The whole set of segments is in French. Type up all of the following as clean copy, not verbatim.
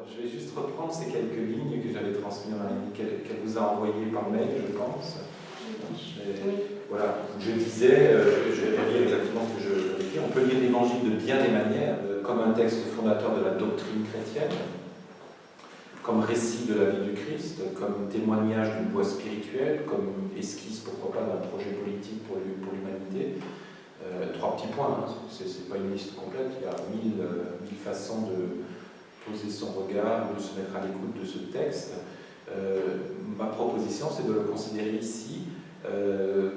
je vais juste reprendre ces quelques lignes que j'avais transmises, qu'elle vous a envoyées par mail, je pense. Voilà, je disais, je vais redire exactement ce que je dis, on peut lire l'Évangile de bien des manières, comme un texte fondateur de la doctrine chrétienne, comme récit de la vie du Christ, comme témoignage d'une voie spirituelle, comme esquisse, pourquoi pas, d'un projet politique pour l'humanité. Trois petits points, hein. C'est pas une liste complète, il y a mille façons de poser son regard, de se mettre à l'écoute de ce texte. Ma proposition, c'est de le considérer ici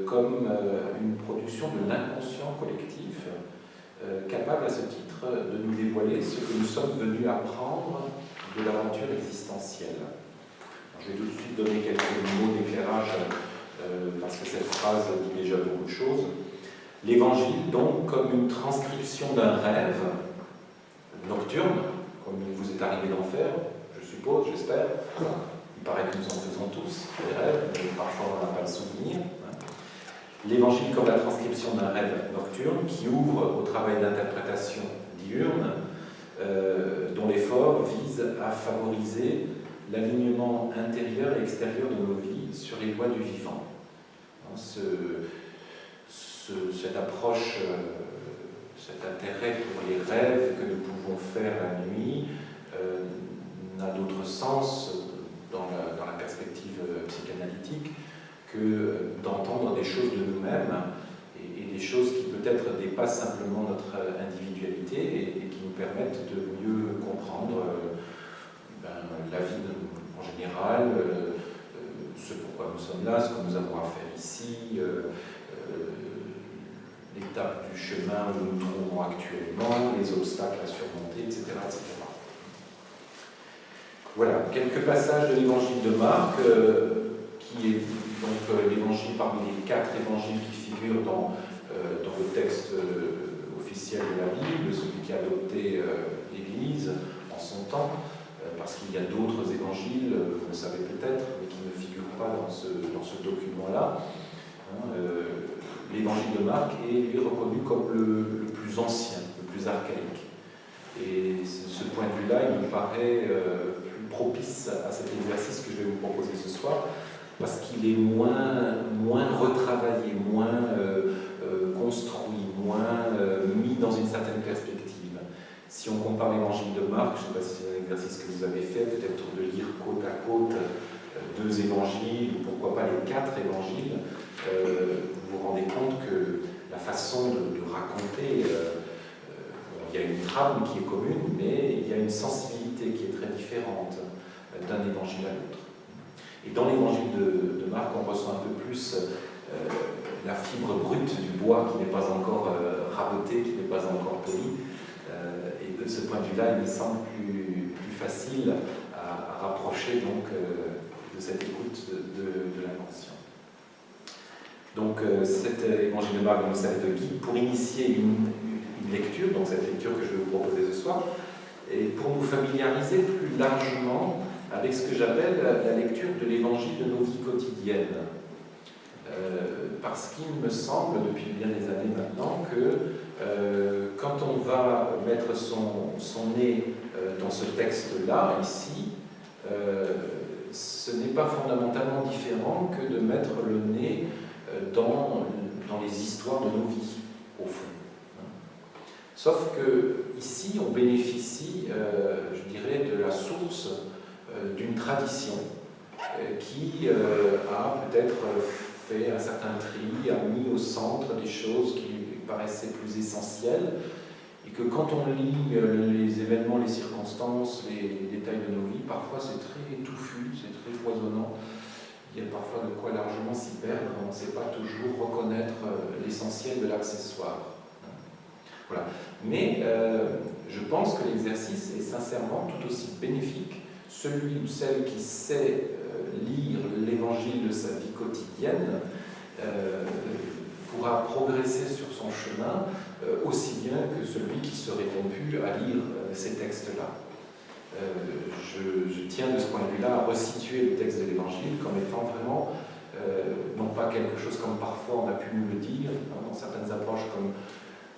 comme une production de l'inconscient collectif, capable à ce titre de nous dévoiler ce que nous sommes venus apprendre de l'aventure existentielle. Alors, je vais tout de suite donner quelques mots d'éclairage parce que cette phrase dit déjà beaucoup de choses. L'Évangile, donc, comme une transcription d'un rêve nocturne, comme il vous est arrivé d'en faire, je suppose, j'espère. Il paraît que nous en faisons tous des rêves, mais parfois on n'a pas le souvenir. L'Évangile comme la transcription d'un rêve nocturne qui ouvre au travail d'interprétation diurne, dont l'effort vise à favoriser l'alignement intérieur et extérieur de nos vies sur les lois du vivant. Cette approche, cet intérêt pour les rêves que nous pouvons faire la nuit n'a d'autre sens dans la perspective psychanalytique que d'entendre des choses de nous-mêmes et des choses qui peut-être dépassent simplement notre individualité et qui nous permettent de mieux comprendre la vie en général, ce pourquoi nous sommes là, ce que nous avons à faire ici, l'étape du chemin où nous nous trouvons actuellement, les obstacles à surmonter, etc. etc. Voilà, quelques passages de l'Évangile de Marc, qui est donc l'Évangile parmi les 4 évangiles qui figurent dans le texte officiel de la Bible, celui qui a adopté l'Église en son temps, parce qu'il y a d'autres évangiles, vous le savez peut-être, mais qui ne figurent pas dans ce document-là. L'Évangile de Marc est lui reconnu comme le plus ancien, le plus archaïque. Et ce point de vue-là, il me paraît plus propice à cet exercice que je vais vous proposer ce soir, parce qu'il est moins retravaillé, moins construit, moins mis dans une certaine perspective. Si on compare l'Évangile de Marc, je ne sais pas si c'est un exercice que vous avez fait, peut-être de lire côte à côte 2 évangiles, ou pourquoi pas les 4 évangiles, vous vous rendez compte que la façon de raconter, il y a une trame qui est commune, mais il y a une sensibilité qui est très différente d'un évangile à l'autre. Et dans l'évangile de Marc, on ressent un peu plus la fibre brute du bois qui n'est pas encore rabotée, qui n'est pas encore polie. Et de ce point de vue-là, il me semble plus facile à rapprocher donc, de cette écoute de l'inconscient. Donc cet évangile de Marc nous sert de guide pour initier une lecture, donc cette lecture que je vais vous proposer ce soir, et pour nous familiariser plus largement avec ce que j'appelle la lecture de l'évangile de nos vies quotidiennes. Parce qu'il me semble, depuis bien des années maintenant, que quand on va mettre son nez dans ce texte-là, ici, ce n'est pas fondamentalement différent que de mettre le nez dans les histoires de nos vies, au fond. Sauf que ici, on bénéficie, je dirais, de la source d'une tradition qui a peut-être fait un certain tri, a mis au centre des choses qui lui paraissaient plus essentielles, et que quand on lit les événements, les circonstances, les détails de nos vies, parfois c'est très touffu, c'est très foisonnant. Il y a parfois de quoi largement s'y perdre, on ne sait pas toujours reconnaître l'essentiel de l'accessoire. Voilà. Mais je pense que l'exercice est sincèrement tout aussi bénéfique. Celui ou celle qui sait lire l'évangile de sa vie quotidienne pourra progresser sur son chemin aussi bien que celui qui serait rompu à lire ces textes-là. Je tiens de ce point de vue-là à resituer le texte de l'Évangile comme étant vraiment, non pas quelque chose comme parfois on a pu nous le dire, dans certaines approches comme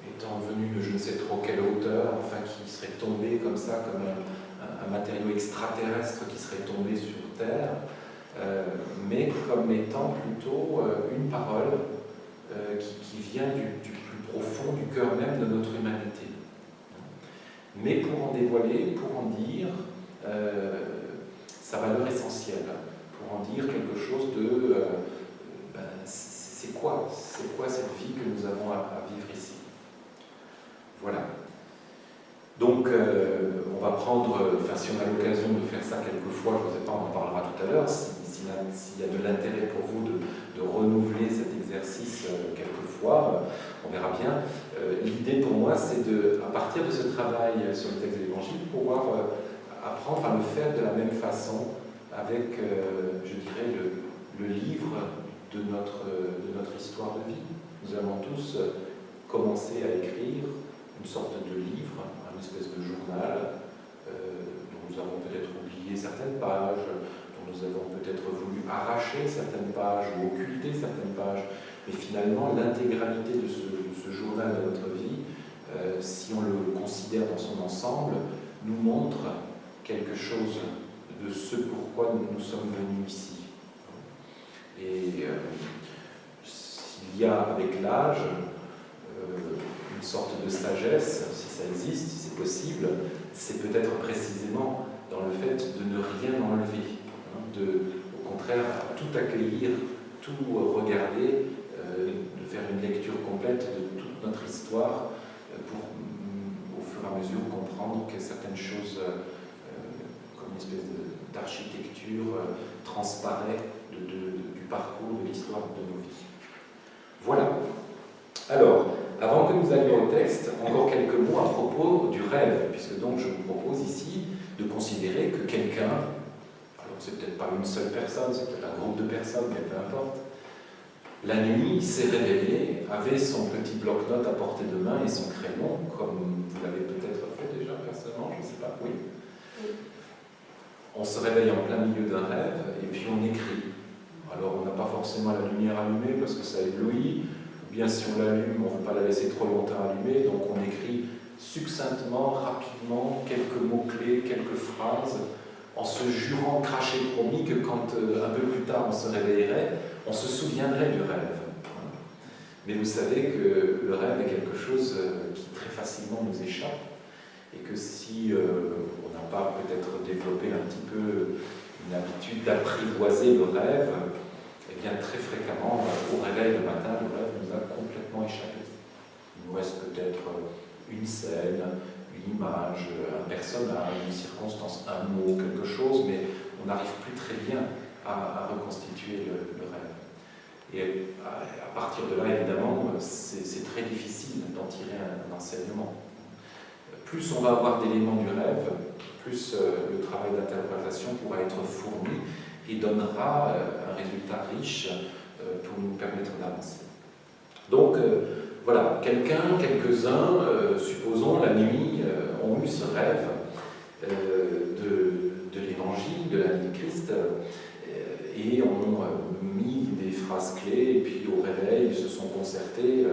étant venu de je ne sais trop quelle hauteur, enfin qui serait tombé comme ça, comme un matériau extraterrestre qui serait tombé sur Terre, mais comme étant plutôt une parole qui vient du plus profond, du cœur même de notre humanité. Mais pour en dévoiler, pour en dire sa valeur essentielle, pour en dire quelque chose de... c'est quoi cette vie que nous avons à vivre ici? Voilà. Donc, on va prendre, si on a l'occasion de faire ça quelquefois, je ne sais pas, on en parlera tout à l'heure, s'il y a de l'intérêt pour vous de renouveler cet exercice quelquefois, on verra bien. L'idée pour moi, c'est à partir de ce travail sur le texte de l'Évangile, pouvoir apprendre à le faire de la même façon avec, je dirais, le livre de notre histoire de vie. Nous avons tous commencé à écrire une sorte de livre, une espèce de journal, dont nous avons peut-être oublié certaines pages, dont nous avons peut-être voulu arracher certaines pages ou occulter certaines pages, mais finalement l'intégralité de ce journal de notre vie, si on le considère dans son ensemble, nous montre quelque chose de ce pourquoi nous sommes venus ici. Et s'il y a avec l'âge une sorte de sagesse, si ça existe, si c'est possible, c'est peut-être précisément dans le fait de ne rien enlever, au contraire, tout accueillir, tout regarder, de faire une lecture complète de toute notre histoire pour, au fur et à mesure, comprendre que certaines choses, comme une espèce d'architecture, transparaît du parcours, de l'histoire de nos vies. Voilà. Alors, avant que nous allions au texte, encore quelques mots à propos du rêve, puisque donc je vous propose ici de considérer que quelqu'un, alors c'est peut-être pas une seule personne, c'est peut-être un groupe de personnes, mais peu importe, la nuit s'est réveillé, avait son petit bloc-notes à portée de main et son crayon, comme vous l'avez peut-être fait déjà personnellement, je ne sais pas, oui. On se réveille en plein milieu d'un rêve et puis on écrit. Alors on n'a pas forcément la lumière allumée parce que ça éblouit, ou bien si on l'allume, on ne veut pas la laisser trop longtemps allumée, donc on écrit succinctement, rapidement, quelques mots-clés, quelques phrases, en se jurant, craché, promis que quand un peu plus tard on se réveillerait, on se souviendrait du rêve. Mais vous savez que le rêve est quelque chose qui très facilement nous échappe, et que si on n'a pas peut-être développé un petit peu une habitude d'apprivoiser le rêve, eh bien très fréquemment, au réveil le matin, le rêve nous a complètement échappé. Il nous reste peut-être une scène, une image, un personnage, une circonstance, un mot, quelque chose, mais on n'arrive plus très bien à reconstituer le rêve. Et à partir de là, évidemment, c'est très difficile d'en tirer un enseignement. Plus on va avoir d'éléments du rêve, plus le travail d'interprétation pourra être fourni et donnera un résultat riche pour nous permettre d'avancer. Donc, voilà, quelques-uns, supposons, la nuit, ont eu ce rêve de l'Évangile, de la vie de Christ, et ont mis des phrases clés, et puis au réveil, ils se sont concertés,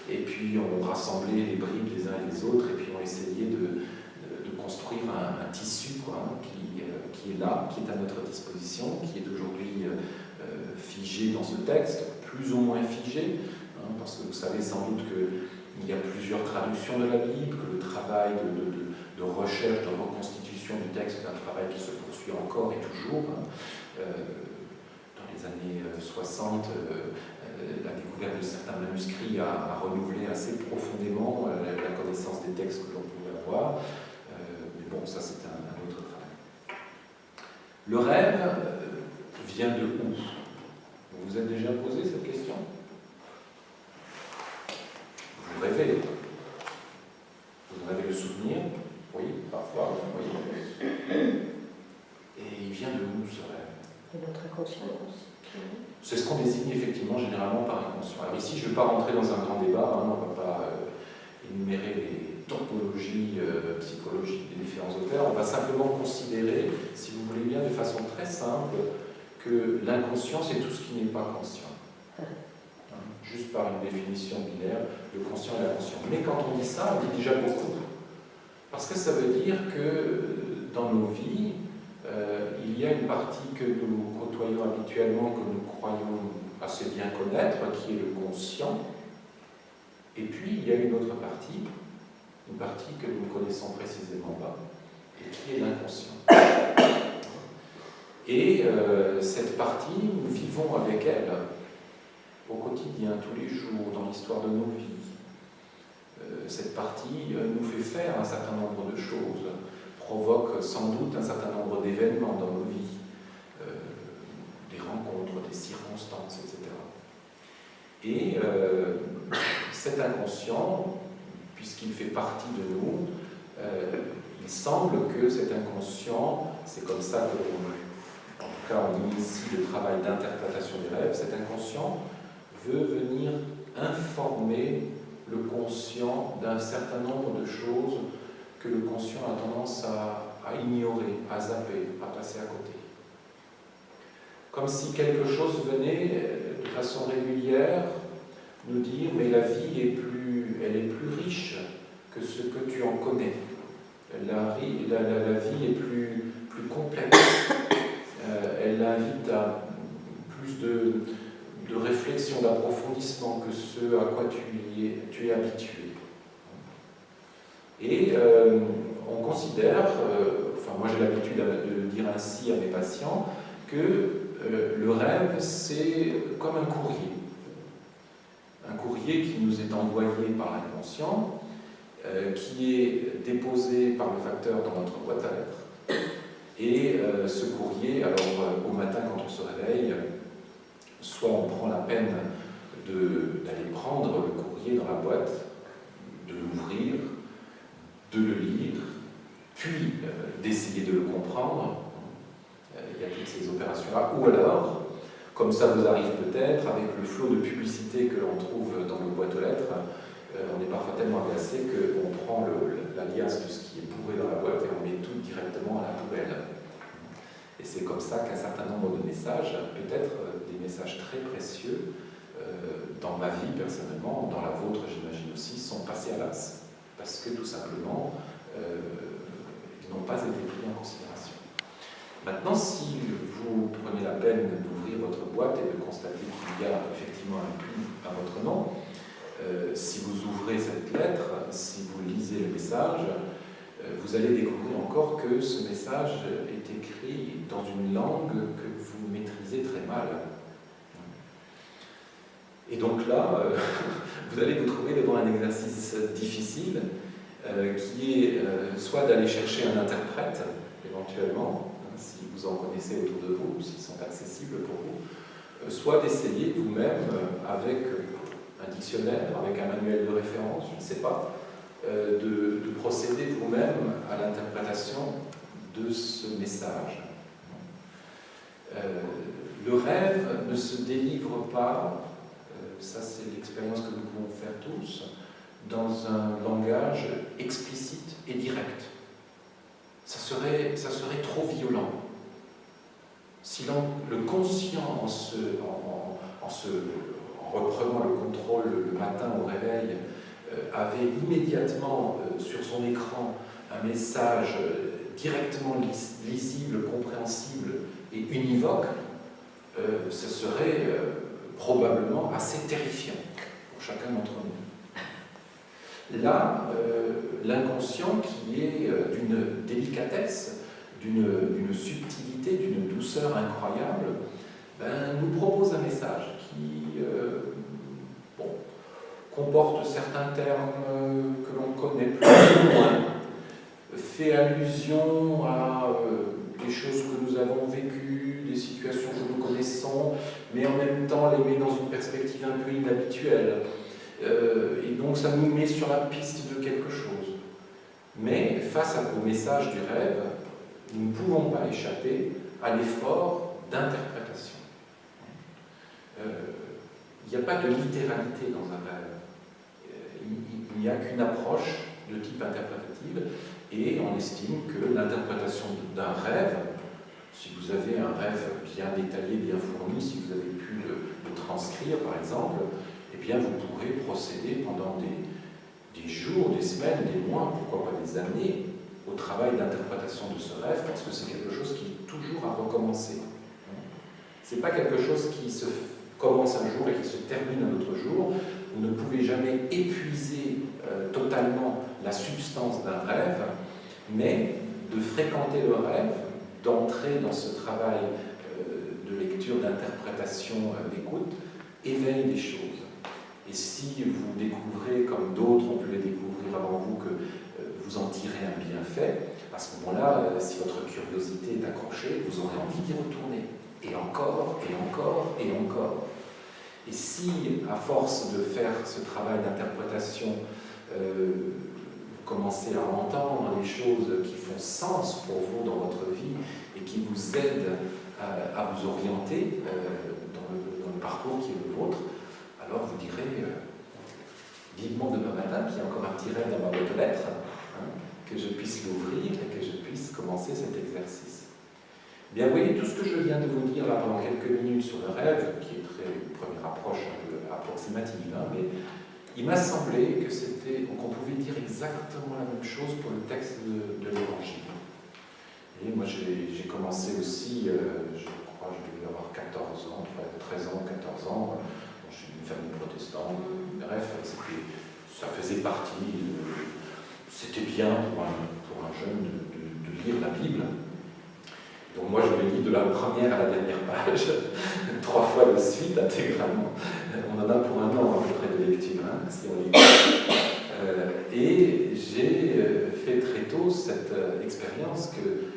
et puis ont rassemblé les bribes les uns et les autres, et puis ont essayé de construire un tissu qui est là, qui est à notre disposition, qui est aujourd'hui figé dans ce texte, plus ou moins figé, parce que vous savez sans doute qu'il y a plusieurs traductions de la Bible, que le travail de recherche, de reconstitution du texte est un travail qui se poursuit encore et toujours. Dans les années 60, la découverte de certains manuscrits a renouvelé assez profondément la connaissance des textes que l'on pouvait avoir. Mais bon, ça c'est un autre travail. Le rêve vient de où? Vous vous êtes déjà posé cette question? Vous rêvez? Vous en avez le souvenir? Oui, parfois, oui. Et il vient de où ce rêve? De notre inconscient. C'est ce qu'on désigne effectivement généralement par inconscient. Alors ici, je ne vais pas rentrer dans un grand débat, on ne va pas énumérer les topologies psychologiques des différents auteurs, on va simplement considérer, si vous voulez bien, de façon très simple, que l'inconscient, c'est tout ce qui n'est pas conscient. Juste par une définition binaire, le conscient et l'inconscient. Mais quand on dit ça, on dit déjà beaucoup. Parce que ça veut dire que dans nos vies, il y a une partie que nous côtoyons habituellement, que nous croyons assez bien connaître, qui est le conscient. Et puis, il y a une autre partie que nous ne connaissons précisément pas, et qui est l'inconscient. Et cette partie, nous vivons avec elle au quotidien, tous les jours, dans l'histoire de nos vies. Cette partie nous fait faire un certain nombre de choses, provoque sans doute un certain nombre d'événements dans nos vies, des rencontres, des circonstances, etc. Et cet inconscient, puisqu'il fait partie de nous, il semble que cet inconscient, c'est comme ça que, en tout cas, on initie le travail d'interprétation des rêves, cet inconscient veut venir informer le conscient d'un certain nombre de choses que le conscient a tendance à ignorer, à zapper, à passer à côté. Comme si quelque chose venait de façon régulière nous dire « mais la vie elle est plus riche que ce que tu en connais. La vie est plus complexe. Elle invite à plus de réflexion, d'approfondissement que ce à quoi tu es habitué. » Et on considère, enfin moi j'ai l'habitude de dire ainsi à mes patients, que le rêve c'est comme un courrier. Un courrier qui nous est envoyé par l'inconscient, qui est déposé par le facteur dans notre boîte à lettres. Et ce courrier, alors au matin quand on se réveille, soit on prend la peine d'aller prendre le courrier dans la boîte, de l'ouvrir, de le lire, puis d'essayer de le comprendre. Il y a toutes ces opérations-là. Ou alors, comme ça vous arrive peut-être, avec le flot de publicité que l'on trouve dans nos boîtes aux lettres, on est parfois tellement agacé qu'on prend la liasse de ce qui est bourré dans la boîte et on met tout directement à la poubelle. Et c'est comme ça qu'un certain nombre de messages, peut-être des messages très précieux, dans ma vie personnellement, dans la vôtre j'imagine aussi, sont passés à l'as. Parce que tout simplement, ils n'ont pas été pris en considération. Maintenant, si vous prenez la peine d'ouvrir votre boîte et de constater qu'il y a effectivement un pli à votre nom, si vous ouvrez cette lettre, si vous lisez le message, vous allez découvrir encore que ce message est écrit dans une langue que vous maîtrisez très mal. Et donc là, vous allez vous trouver devant un exercice difficile, qui est soit d'aller chercher un interprète, éventuellement, si vous en connaissez autour de vous, s'ils sont accessibles pour vous, soit d'essayer vous-même, avec un dictionnaire, avec un manuel de référence, je ne sais pas, de procéder vous-même à l'interprétation de ce message. Le rêve ne se délivre pas, ça c'est l'expérience que nous pouvons faire tous, dans un langage explicite et direct. Ça serait trop violent. Si le conscient, en reprenant le contrôle le matin au réveil, avait immédiatement sur son écran un message directement lisible, compréhensible et univoque, ce serait probablement assez terrifiant pour chacun d'entre nous. Là, l'inconscient qui est d'une délicatesse, d'une subtilité, d'une douceur incroyable, nous propose un message qui comporte certains termes que l'on connaît plus ou moins, fait allusion à des choses que nous avons vécues, des situations que nous connaissons, mais en même temps les met dans une perspective un peu inhabituelle. Et donc ça nous met sur la piste de quelque chose. Mais face au message du rêve, nous ne pouvons pas échapper à l'effort d'interprétation. Il n'y a pas de littéralité dans un rêve. Il n'y a qu'une approche de type interprétative et on estime que l'interprétation d'un rêve, si vous avez un rêve bien détaillé, bien fourni, si vous avez pu le transcrire par exemple, eh bien vous pourrez procéder pendant des jours, des semaines, des mois, pourquoi pas des années, au travail d'interprétation de ce rêve, parce que c'est quelque chose qui est toujours à recommencer. Ce n'est pas quelque chose qui se commence un jour et qui se termine un autre jour. Vous ne pouvez jamais épuiser totalement la substance d'un rêve, mais de fréquenter le rêve, d'entrer dans ce travail de lecture, d'interprétation, d'écoute, éveille des choses. Et si vous découvrez, comme d'autres ont pu les découvrir avant vous, que vous en tirez un bienfait, à ce moment-là, si votre curiosité est accrochée, vous aurez envie d'y retourner. Et encore, et encore, et encore. Et si, à force de faire ce travail d'interprétation, vous commencez à entendre les choses qui font sens pour vous dans votre vie et qui vous aident à vous orienter dans le parcours qui est le vôtre, alors vous direz vivement demain matin, qu'il y a encore un petit rêve dans ma boîte aux lettres, que je puisse l'ouvrir et que je puisse commencer cet exercice. Bien, vous voyez, tout ce que je viens de vous dire là pendant quelques minutes sur le rêve, qui est une première approche un peu approximative, mais il m'a semblé qu'on pouvait dire exactement la même chose pour le texte de l'Évangile. Et moi, j'ai commencé aussi, je crois que je devais avoir 14 ans, 13 ans, 14 ans. Je suis d'une famille protestante. Bref, ça faisait partie. C'était bien pour un jeune de lire la Bible. Donc moi, je le lis de la première à la dernière page, 3 fois de suite, intégralement. On en a pour un an à peu près de lecture, si on lit. Et j'ai fait très tôt cette expérience que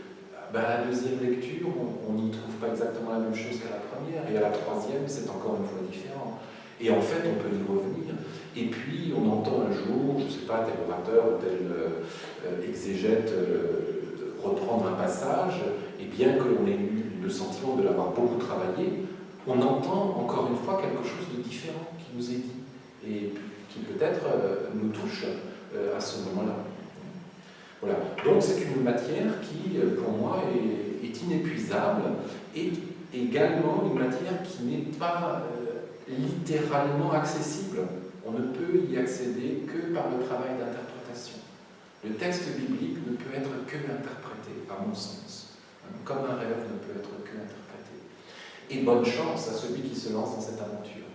à la deuxième lecture, on n'y trouve pas exactement la même chose qu'à la première, et à la troisième, c'est encore une fois différent. Et en fait, on peut y revenir. Et puis, on entend un jour, je ne sais pas, tel orateur ou tel exégète reprendre un passage, et bien que l'on ait eu le sentiment de l'avoir beaucoup travaillé, on entend encore une fois quelque chose de différent qui nous est dit, et qui peut-être nous touche à ce moment-là. Voilà. Donc c'est une matière qui, pour moi, est inépuisable, et également une matière qui n'est pas littéralement accessible. On ne peut y accéder que par le travail d'interprétation. Le texte biblique ne peut être que interprété, à mon sens. Comme un rêve ne peut être que interprété. Et bonne chance à celui qui se lance dans cette aventure.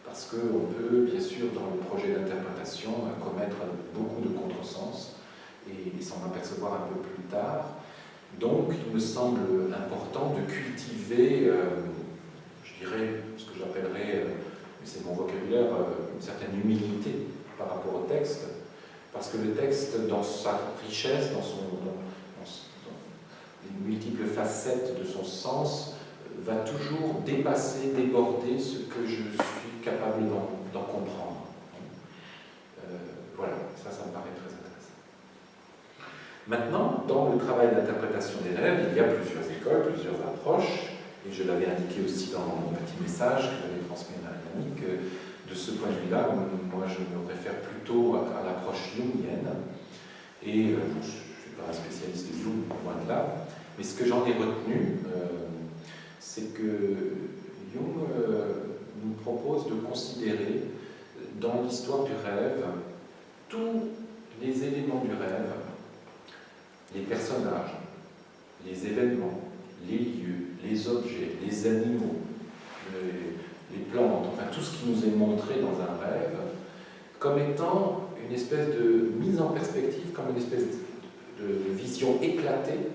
Parce qu'on peut, bien sûr, dans le projet d'interprétation, commettre beaucoup de contresens et s'en apercevoir un peu plus tard. Donc, il me semble important de cultiver, je dirais, ce que j'appellerais, c'est mon vocabulaire, une certaine humilité par rapport au texte, parce que le texte, dans sa richesse, dans les multiples facettes de son sens, va toujours dépasser, déborder ce que je suis capable d'en comprendre. Voilà, ça me paraît très intéressant. Maintenant, dans le travail d'interprétation des rêves, il y a plusieurs écoles, plusieurs approches, et je l'avais indiqué aussi dans mon petit message que j'avais transmis à Marianne, que de ce point de vue-là, moi je me réfère plutôt à l'approche jungienne, et je ne suis pas un spécialiste de Jung, loin de là, mais ce que j'en ai retenu, c'est que Jung nous propose de considérer dans l'histoire du rêve tous les éléments du rêve, les personnages, les événements, les lieux, les objets, les animaux, les plantes, enfin tout ce qui nous est montré dans un rêve, comme étant une espèce de mise en perspective, comme une espèce de vision éclatée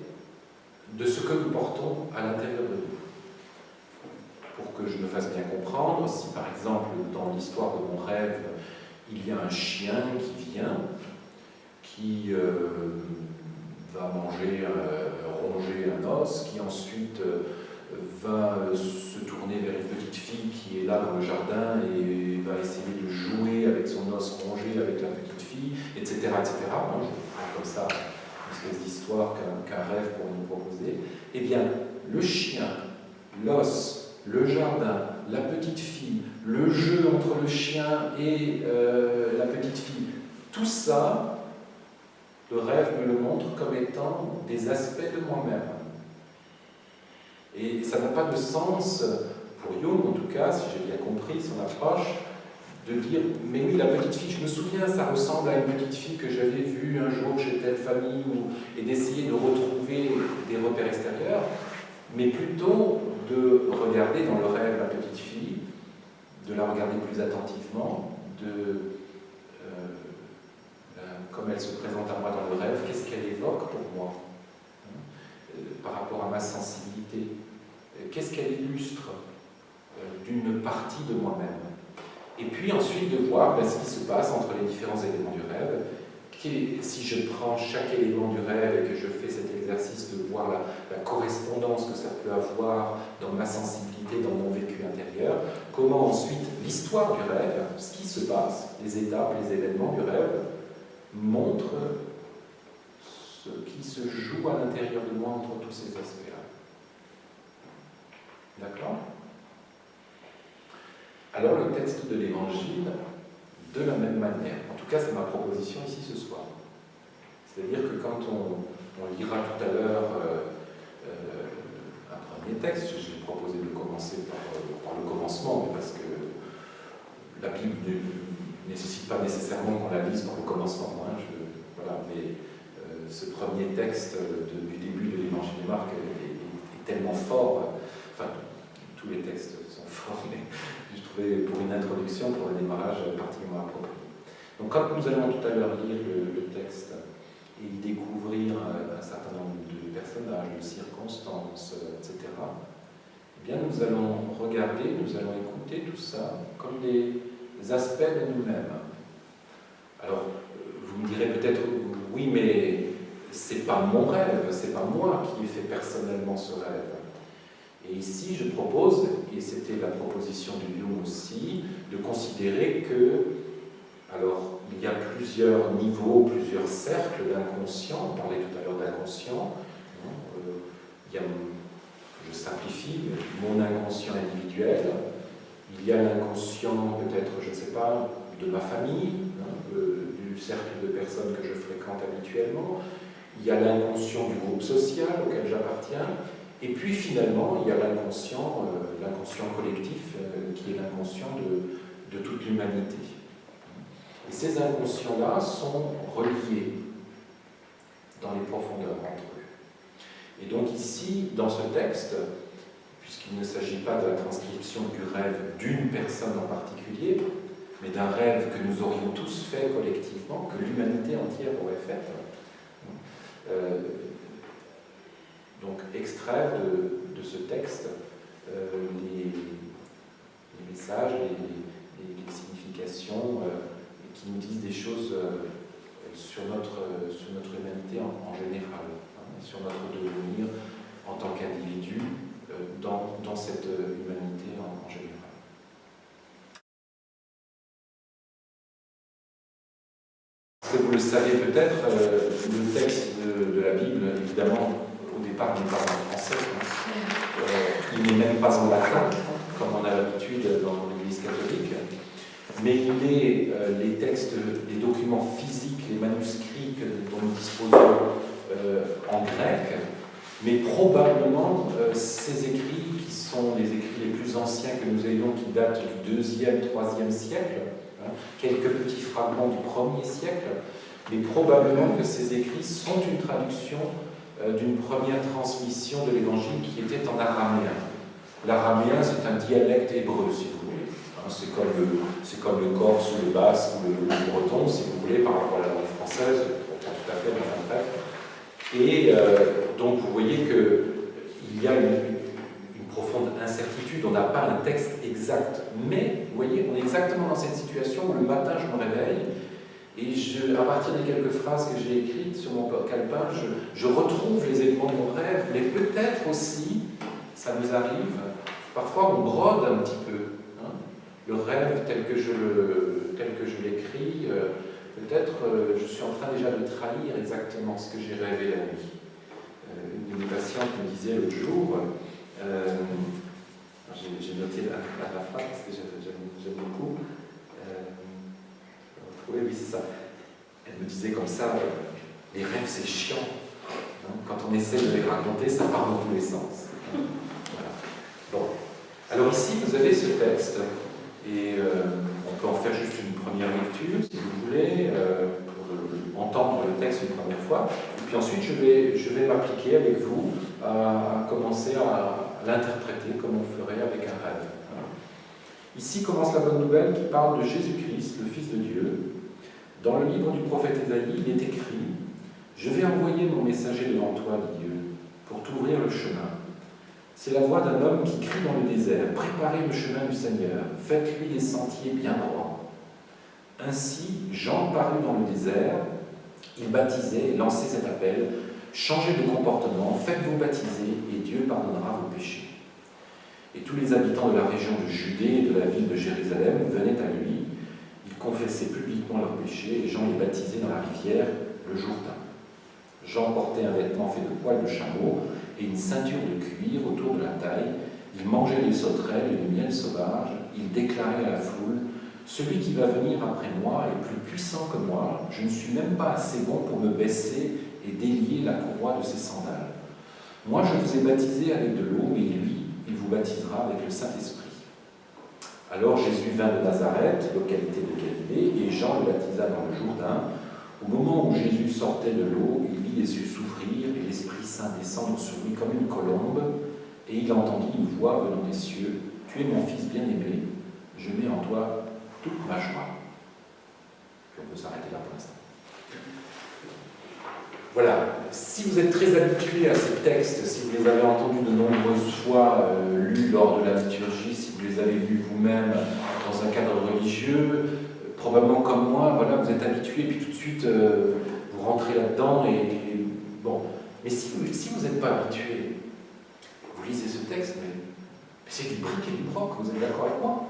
de ce que nous portons à l'intérieur de nous. Pour que je me fasse bien comprendre, si par exemple dans l'histoire de mon rêve, il y a un chien qui vient, qui va manger, ronger un os, qui ensuite va se tourner vers une petite fille qui est là dans le jardin et va essayer de jouer avec son os rongé avec la petite fille, etc. etc. Moi, je prends comme ça une espèce d'histoire qu'un rêve pourrait nous proposer. Eh bien, le chien, l'os, le jardin, la petite fille, le jeu entre le chien et la petite fille, tout ça, le rêve me le montre comme étant des aspects de moi-même. Et ça n'a pas de sens, pour Jung en tout cas, si j'ai bien compris son approche, de dire, mais oui, la petite fille, je me souviens, ça ressemble à une petite fille que j'avais vue un jour chez telle famille, et d'essayer de retrouver des repères extérieurs, mais plutôt de regarder dans le rêve la petite fille, de la regarder plus attentivement, comme elle se présente à moi dans le rêve, qu'est-ce qu'elle évoque pour moi, par rapport à ma sensibilité, qu'est-ce qu'elle illustre d'une partie de moi-même. Et puis ensuite de voir ce qui se passe entre les différents éléments du rêve. Si je prends chaque élément du rêve et que je fais cet exercice de voir la correspondance que ça peut avoir dans ma sensibilité, dans mon vécu intérieur, comment ensuite l'histoire du rêve, ce qui se passe, les étapes, les événements du rêve, montrent ce qui se joue à l'intérieur de moi entre tous ces aspects-là. D'accord ? Alors le texte de l'Évangile, de la même manière, en tout cas c'est ma proposition ici ce soir. C'est-à-dire que quand on lira tout à l'heure un premier texte, j'ai proposé de commencer par le commencement, mais parce que la Bible ne nécessite pas nécessairement qu'on la lise par le commencement. Voilà, mais ce premier texte du début de l'Évangile de Marc est tellement fort, enfin tous les textes sont forts, mais je trouvais pour une introduction, pour un démarrage particulièrement approprié. Donc quand nous allons tout à l'heure lire le texte et y découvrir un certain nombre de personnages, de circonstances, etc., eh bien nous allons regarder, nous allons écouter tout ça comme des aspects de nous-mêmes. Alors, vous me direz peut-être, oui, mais c'est pas mon rêve, c'est pas moi qui ai fait personnellement ce rêve. Et ici, je propose, et c'était la proposition de Jung aussi, de considérer que, alors, il y a plusieurs niveaux, plusieurs cercles d'inconscient. On parlait tout à l'heure d'inconscient. Il y a, je simplifie, mon inconscient individuel. Il y a l'inconscient, peut-être, je ne sais pas, de ma famille, du cercle de personnes que je fréquente habituellement. Il y a l'inconscient du groupe social auquel j'appartiens. Et puis finalement, il y a l'inconscient collectif, qui est l'inconscient de toute l'humanité. Et ces inconscients-là sont reliés dans les profondeurs entre eux. Et donc ici, dans ce texte, puisqu'il ne s'agit pas de la transcription du rêve d'une personne en particulier, mais d'un rêve que nous aurions tous fait collectivement, que l'humanité entière aurait fait, donc extraire de ce texte les messages, les significations qui nous disent des choses sur notre humanité en général, sur notre devenir en tant qu'individu dans cette humanité en général. Vous le savez peut-être, le texte de la Bible, évidemment, au départ, n'est pas en français. Il n'est même pas en latin, comme on a l'habitude dans l'Église catholique. Mais il est les textes, les documents physiques, les manuscrits dont nous disposons en grec, mais probablement ces écrits, qui sont les écrits les plus anciens que nous ayons, qui datent du 2e, 3e siècle, quelques petits fragments du 1er siècle, mais probablement que ces écrits sont une traduction d'une première transmission de l'Évangile qui était en araméen. L'araméen, c'est un dialecte hébreu, si vous voulez. C'est comme le corse ou le basque ou le breton, si vous voulez, par rapport à la langue française, pas tout à fait, mais en fait. Et donc, vous voyez qu'il y a une profonde incertitude, on n'a pas un texte exact. Mais, vous voyez, on est exactement dans cette situation où le matin, je me réveille, et à partir des quelques phrases que j'ai écrites sur mon calepin, je retrouve les éléments de mon rêve, mais peut-être aussi, ça nous arrive, parfois on brode un petit peu. Le rêve tel que je l'écris, peut-être je suis en train déjà de trahir exactement ce que j'ai rêvé la nuit. Une de mes patientes me disait l'autre jour, j'ai noté la phrase parce que j'aime beaucoup. Oui, c'est ça. Elle me disait comme ça, les rêves c'est chiant. Quand on essaie de les raconter, ça part dans tous les sens. Voilà. Bon. Alors ici, vous avez ce texte. Et on peut en faire juste une première lecture, si vous voulez, pour entendre le texte une première fois. Et puis ensuite, je vais m'appliquer avec vous à commencer à l'interpréter comme on ferait avec un rêve. Ici commence la bonne nouvelle qui parle de Jésus-Christ, le Fils de Dieu. Dans le livre du prophète Ésaïe, il est écrit « Je vais envoyer mon messager devant toi, dit Dieu, pour t'ouvrir le chemin. C'est la voix d'un homme qui crie dans le désert, préparez le chemin du Seigneur, faites-lui des sentiers bien droits. » Ainsi, Jean parut dans le désert, il baptisait et lançait cet appel, changez de comportement, faites-vous baptiser et Dieu pardonnera vos péchés. Et tous les habitants de la région de Judée et de la ville de Jérusalem venaient à lui, ils confessaient publiquement leurs péchés et Jean les baptisait dans la rivière, le Jourdain. Jean portait un vêtement fait de poils de chameau et une ceinture de cuir autour de la taille. Il mangeait des sauterelles et du miel sauvage. Il déclarait à la foule « Celui qui va venir après moi est plus puissant que moi. Je ne suis même pas assez bon pour me baisser et délier la courroie de ses sandales. Moi, je vous ai baptisé avec de l'eau, mais lui, il vous baptisera avec le Saint-Esprit. » Alors Jésus vint de Nazareth, localité de Galilée, et Jean le baptisa dans le Jourdain. Au moment où Jésus sortait de l'eau, il vit les cieux s'ouvrir et l'Esprit Saint descendre sur lui comme une colombe, et il entendit une voix venant des cieux. « Tu es mon Fils bien-aimé, je mets en toi toute ma joie. » Puis on peut s'arrêter là pour l'instant. Voilà, si vous êtes très habitué à ces textes, si vous les avez entendus de nombreuses fois lus lors de la liturgie, si vous les avez lus vous-même dans un cadre religieux, probablement comme moi, voilà, vous êtes habitué, puis tout de suite vous rentrez là-dedans, et bon. Mais si vous n'êtes pas habitué, vous lisez ce texte, mais c'est du bric et du broc, vous êtes d'accord avec moi?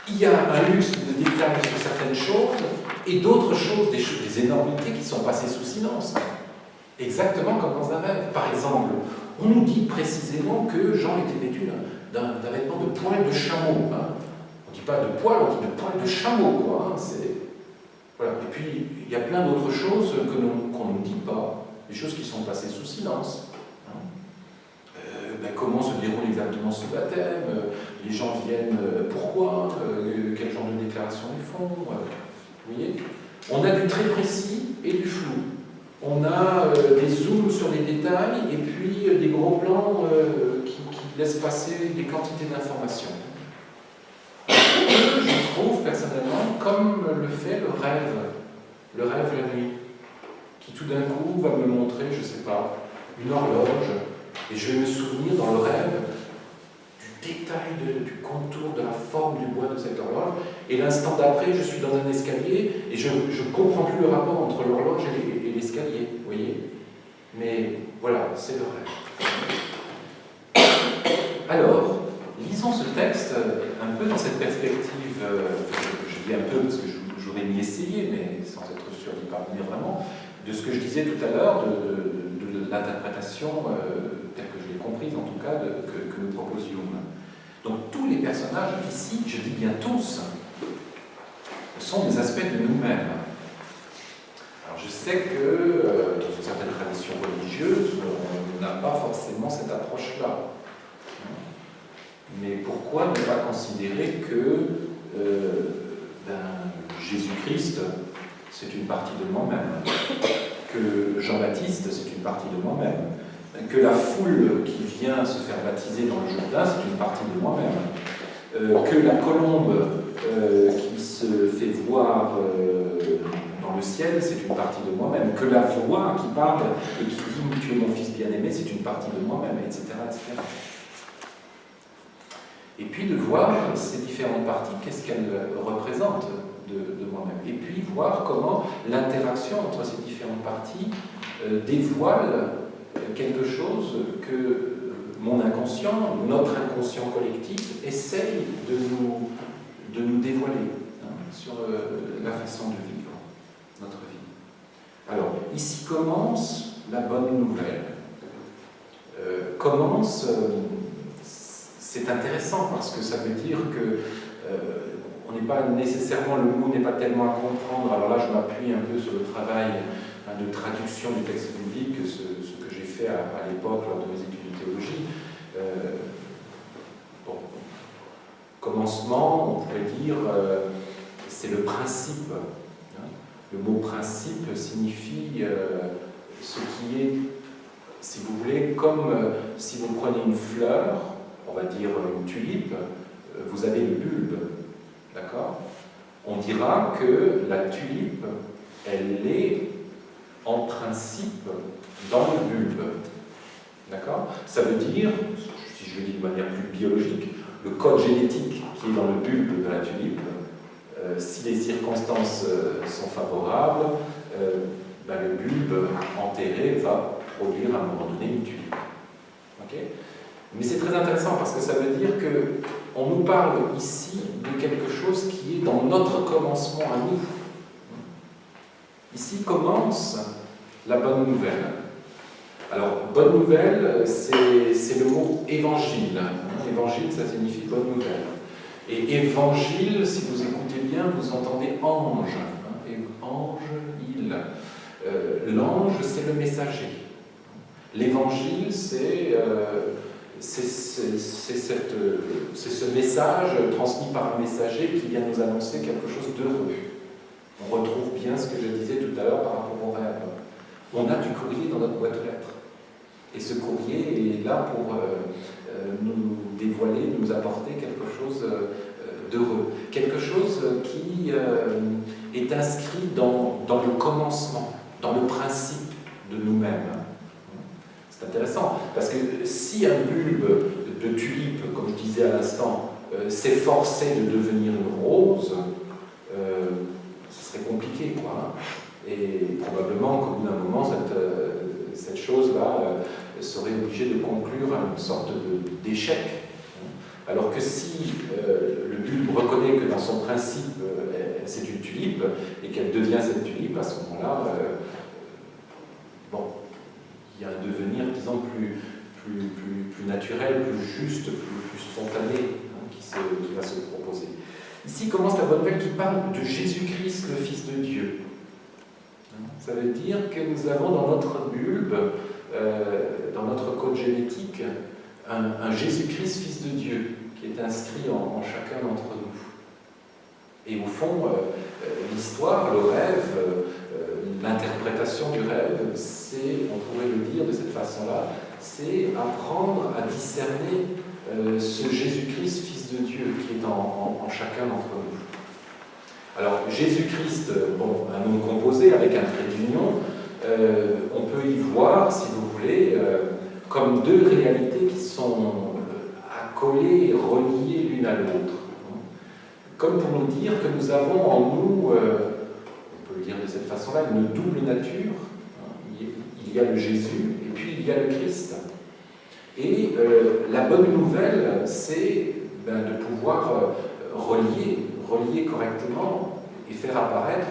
Il y a un luxe de détails sur certaines choses, et d'autres choses, des énormités qui sont passées sous silence. Exactement comme dans un rêve. Par exemple, on nous dit précisément que Jean était vêtu d'un vêtement de poils de chameau. Hein. On ne dit pas de poils, on dit de poils de chameau. Quoi, hein. Voilà. Et puis, il y a plein d'autres choses qu'on ne dit pas, des choses qui sont passées sous silence. Hein. Comment se déroule exactement ce baptême, les gens viennent, pourquoi, quel genre de déclaration ils font. Vous voyez, on a du très précis et du flou. On a des zooms sur les détails et puis des gros plans qui laissent passer des quantités d'informations. Je trouve personnellement comme le fait le rêve la nuit, qui tout d'un coup va me montrer, je ne sais pas, une horloge, et je vais me souvenir dans le rêve du détail du contour, de la forme du bois de cette horloge, et l'instant d'après, je suis dans un escalier, et je ne comprends plus le rapport entre l'horloge et l'escalier, vous voyez. Mais voilà, c'est le rêve. Alors, lisons ce texte un peu dans cette perspective, je dis un peu parce que j'aurais m'y essayer, mais sans être sûr d'y parvenir vraiment, de ce que je disais tout à l'heure, de l'interprétation telle que je l'ai comprise en tout cas, que nous proposions. Donc tous les personnages ici, je dis bien tous, sont des aspects de nous-mêmes. Alors je sais que dans une certaine tradition religieuse, on n'a pas forcément cette approche-là. Mais pourquoi ne pas considérer que Jésus-Christ, c'est une partie de moi-même, que Jean-Baptiste, c'est une partie de moi-même, que la foule qui vient se faire baptiser dans le Jourdain, c'est une partie de moi-même, que la colombe qui se fait voir dans le ciel, c'est une partie de moi-même, que la voix qui parle et qui dit « Tu es mon fils bien-aimé », c'est une partie de moi-même, etc., etc. Et puis de voir ces différentes parties, qu'est-ce qu'elles représentent de moi-même. Et puis voir comment l'interaction entre ces différentes parties dévoile quelque chose que mon inconscient, notre inconscient collectif, essaye de nous dévoiler sur la façon de vivre notre vie. Alors, ici commence la bonne nouvelle. C'est intéressant parce que ça veut dire que on n'est pas nécessairement, le mot n'est pas tellement à comprendre. Alors là, je m'appuie un peu sur le travail de traduction du texte biblique, ce que j'ai fait à l'époque lors de mes études de théologie. Commencement, on pourrait dire, c'est le principe. Le mot principe signifie ce qui est, si vous voulez, comme si vous prenez une fleur, on va dire une tulipe, vous avez le bulbe, d'accord? On dira que la tulipe, elle est en principe dans le bulbe, d'accord? Ça veut dire, si je le dis de manière plus biologique, le code génétique qui est dans le bulbe de la tulipe, si les circonstances sont favorables, le bulbe enterré va produire à un moment donné une tulipe. Okay? Mais c'est très intéressant parce que ça veut dire qu'on nous parle ici de quelque chose qui est dans notre commencement à nous. Ici commence la bonne nouvelle. Alors, bonne nouvelle, c'est le mot évangile. Évangile, ça signifie bonne nouvelle. Et évangile, si vous écoutez bien, vous entendez ange. Ange, il. L'ange, c'est le messager. L'évangile, c'est ce message transmis par un messager qui vient nous annoncer quelque chose d'heureux. On retrouve bien ce que je disais tout à l'heure par rapport au rêve. On a du courrier dans notre boîte aux lettres. Et ce courrier est là pour nous dévoiler, nous apporter quelque chose d'heureux. Quelque chose qui est inscrit dans le commencement, dans le principe de nous-mêmes. C'est intéressant, parce que si un bulbe de tulipe, comme je disais à l'instant, s'efforçait de devenir une rose, ce serait compliqué, quoi. Et probablement qu'au bout d'un moment, cette chose-là serait obligée de conclure à une sorte d'échec. Alors que si le bulbe reconnaît que dans son principe, c'est une tulipe, et qu'elle devient cette tulipe, à ce moment-là, il y a un devenir, disons, plus naturel, plus juste, plus spontané, qui va se proposer. Ici commence la bonne nouvelle qui parle de Jésus-Christ, le Fils de Dieu. Ça veut dire que nous avons dans notre bulbe, dans notre code génétique, un Jésus-Christ, Fils de Dieu, qui est inscrit en chacun d'entre nous. Et au fond, l'histoire, le rêve, l'interprétation du rêve, c'est, on pourrait le dire de cette façon-là, c'est apprendre à discerner ce Jésus-Christ, Fils de Dieu, qui est en chacun d'entre nous. Alors, Jésus-Christ, un nom composé avec un trait d'union, on peut y voir, si vous voulez, comme deux réalités qui sont accolées, reliées l'une à l'autre. Comme pour nous dire que nous avons en nous, on peut le dire de cette façon-là, une double nature. Il y a le Jésus et puis il y a le Christ. Et la bonne nouvelle, c'est de pouvoir relier correctement et faire apparaître